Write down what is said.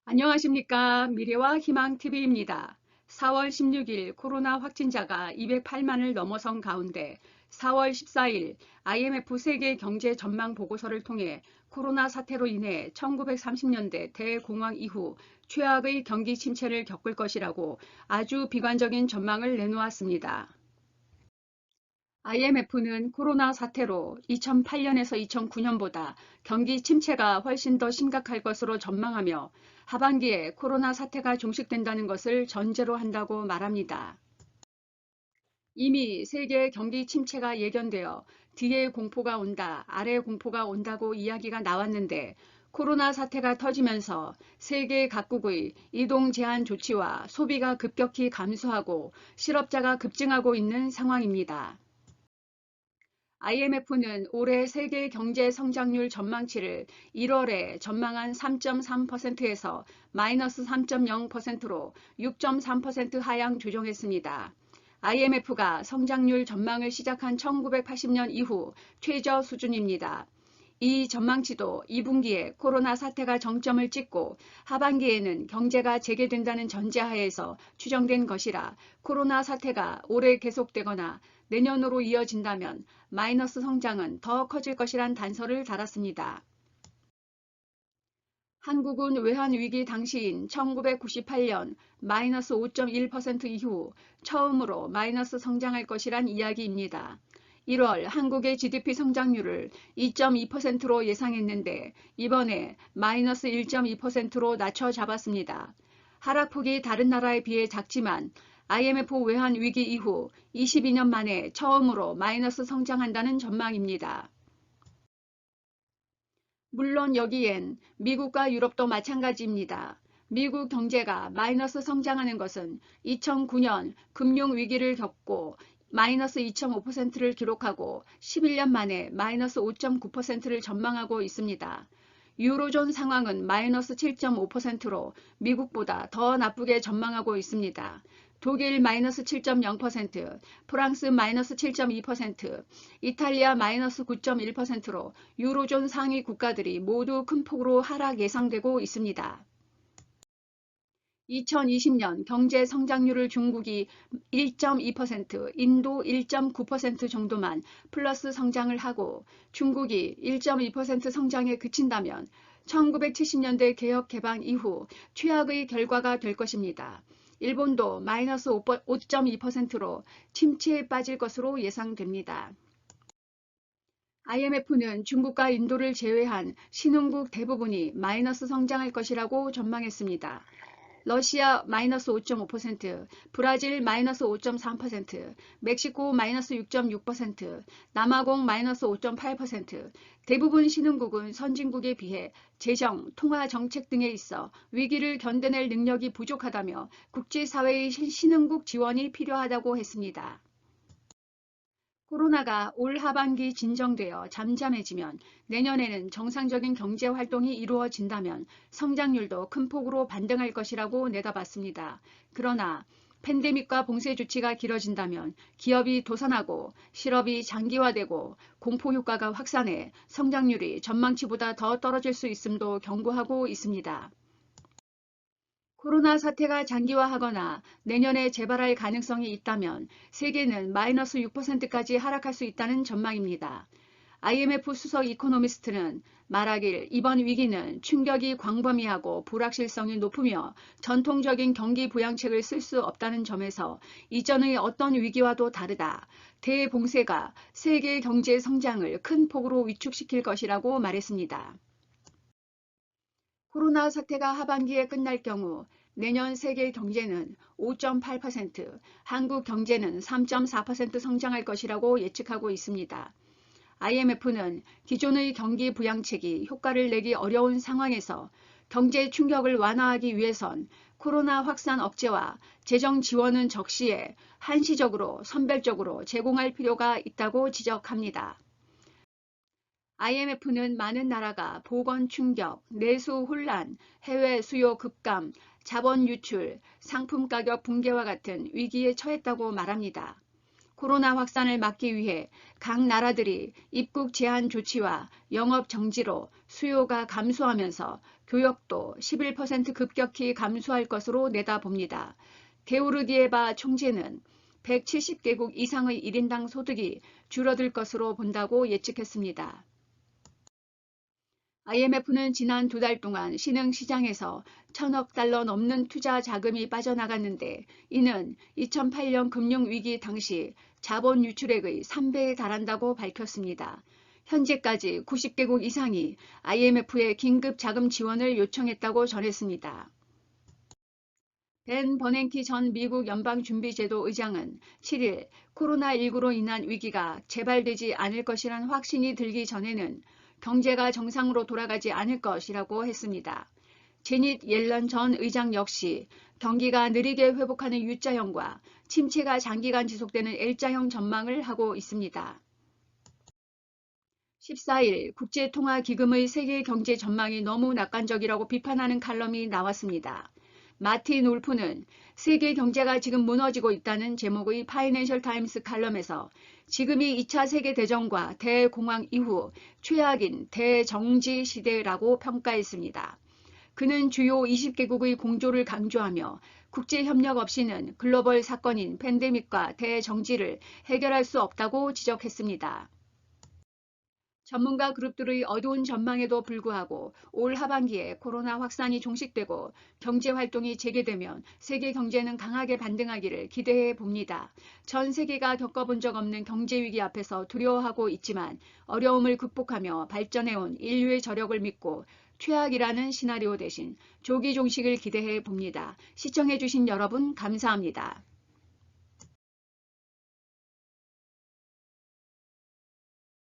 안녕하십니까. 미래와 희망TV입니다. 4월 16일 코로나 확진자가 208만을 넘어선 가운데 4월 14일 IMF 세계 경제 전망 보고서를 통해 코로나 사태로 인해 1930년대 대공황 이후 최악의 경기 침체를 겪을 것이라고 아주 비관적인 전망을 내놓았습니다. IMF는 코로나 사태로 2008년에서 2009년보다 경기 침체가 훨씬 더 심각할 것으로 전망하며 하반기에 코로나 사태가 종식된다는 것을 전제로 한다고 말합니다. 이미 세계 경기 침체가 예견되어 뒤에 공포가 온다, 아래 공포가 온다고 이야기가 나왔는데 코로나 사태가 터지면서 세계 각국의 이동 제한 조치와 소비가 급격히 감소하고 실업자가 급증하고 있는 상황입니다. IMF는 올해 세계 경제 성장률 전망치를 1월에 전망한 3.3%에서 마이너스 3.0%로 6.3% 하향 조정했습니다. IMF가 성장률 전망을 시작한 1980년 이후 최저 수준입니다. 이 전망치도 2분기에 코로나 사태가 정점을 찍고 하반기에는 경제가 재개된다는 전제하에서 추정된 것이라 코로나 사태가 오래 계속되거나 내년으로 이어진다면 마이너스 성장은 더 커질 것이란 단서를 달았습니다. 한국은 외환위기 당시인 1998년 마이너스 5.1% 이후 처음으로 마이너스 성장할 것이란 이야기입니다. 1월 한국의 GDP 성장률을 2.2%로 예상했는데 이번에 마이너스 1.2%로 낮춰 잡았습니다. 하락폭이 다른 나라에 비해 작지만 IMF 외환위기 이후 22년 만에 처음으로 마이너스 성장한다는 전망입니다. 물론 여기엔 미국과 유럽도 마찬가지입니다. 미국 경제가 마이너스 성장하는 것은 2009년 금융위기를 겪고 마이너스 2.5%를 기록하고 11년 만에 마이너스 5.9%를 전망하고 있습니다. 유로존 상황은 마이너스 7.5%로 미국보다 더 나쁘게 전망하고 있습니다. 독일 마이너스 7.0%, 프랑스 마이너스 7.2%, 이탈리아 마이너스 9.1%로 유로존 상위 국가들이 모두 큰 폭으로 하락 예상되고 있습니다. 2020년 경제 성장률을 중국이 1.2%, 인도 1.9% 정도만 플러스 성장을 하고 중국이 1.2% 성장에 그친다면 1970년대 개혁 개방 이후 최악의 결과가 될 것입니다. 일본도 마이너스 5.2%로 침체에 빠질 것으로 예상됩니다. IMF는 중국과 인도를 제외한 신흥국 대부분이 마이너스 성장할 것이라고 전망했습니다. 러시아 마이너스 5.5%, 브라질 마이너스 5.3%, 멕시코 마이너스 6.6%, 남아공 마이너스 5.8%, 대부분 신흥국은 선진국에 비해 재정, 통화 정책 등에 있어 위기를 견뎌낼 능력이 부족하다며 국제사회의 신흥국 지원이 필요하다고 했습니다. 코로나가 올 하반기 진정되어 잠잠해지면 내년에는 정상적인 경제 활동이 이루어진다면 성장률도 큰 폭으로 반등할 것이라고 내다봤습니다. 그러나 팬데믹과 봉쇄 조치가 길어진다면 기업이 도산하고 실업이 장기화되고 공포 효과가 확산해 성장률이 전망치보다 더 떨어질 수 있음도 경고하고 있습니다. 코로나 사태가 장기화하거나 내년에 재발할 가능성이 있다면 세계는 마이너스 6%까지 하락할 수 있다는 전망입니다. IMF 수석 이코노미스트는 말하길 이번 위기는 충격이 광범위하고 불확실성이 높으며 전통적인 경기 부양책을 쓸 수 없다는 점에서 이전의 어떤 위기와도 다르다. 대봉쇄가 세계 경제 성장을 큰 폭으로 위축시킬 것이라고 말했습니다. 코로나 사태가 하반기에 끝날 경우 내년 세계 경제는 5.8%, 한국 경제는 3.4% 성장할 것이라고 예측하고 있습니다. IMF는 기존의 경기 부양책이 효과를 내기 어려운 상황에서 경제 충격을 완화하기 위해선 코로나 확산 억제와 재정 지원은 적시에 한시적으로 선별적으로 제공할 필요가 있다고 지적합니다. IMF는 많은 나라가 보건 충격, 내수 혼란, 해외 수요 급감, 자본 유출, 상품 가격 붕괴와 같은 위기에 처했다고 말합니다. 코로나 확산을 막기 위해 각 나라들이 입국 제한 조치와 영업 정지로 수요가 감소하면서 교역도 11% 급격히 감소할 것으로 내다봅니다. 게오르기에바 총재는 170개국 이상의 1인당 소득이 줄어들 것으로 본다고 예측했습니다. IMF는 지난 2달 동안 신흥시장에서 1,000억 달러 넘는 투자 자금이 빠져나갔는데 이는 2008년 금융위기 당시 자본 유출액의 3배에 달한다고 밝혔습니다. 현재까지 90개국 이상이 IMF에 긴급 자금 지원을 요청했다고 전했습니다. 벤 버냉키 전 미국 연방준비제도 의장은 7일 코로나19로 인한 위기가 재발되지 않을 것이란 확신이 들기 전에는 경제가 정상으로 돌아가지 않을 것이라고 했습니다. 제닛 옐런 전 의장 역시 경기가 느리게 회복하는 U자형과 침체가 장기간 지속되는 L자형 전망을 하고 있습니다. 14일 국제통화기금의 세계 경제 전망이 너무 낙관적이라고 비판하는 칼럼이 나왔습니다. 마틴 울프는 세계 경제가 지금 무너지고 있다는 제목의 파이낸셜 타임스 칼럼에서 지금이 2차 세계대전과 대공황 이후 최악인 대정지 시대라고 평가했습니다. 그는 주요 20개국의 공조를 강조하며 국제협력 없이는 글로벌 사건인 팬데믹과 대정지를 해결할 수 없다고 지적했습니다. 전문가 그룹들의 어두운 전망에도 불구하고 올 하반기에 코로나 확산이 종식되고 경제 활동이 재개되면 세계 경제는 강하게 반등하기를 기대해 봅니다. 전 세계가 겪어본 적 없는 경제 위기 앞에서 두려워하고 있지만 어려움을 극복하며 발전해온 인류의 저력을 믿고 최악이라는 시나리오 대신 조기 종식을 기대해 봅니다. 시청해 주신 여러분 감사합니다.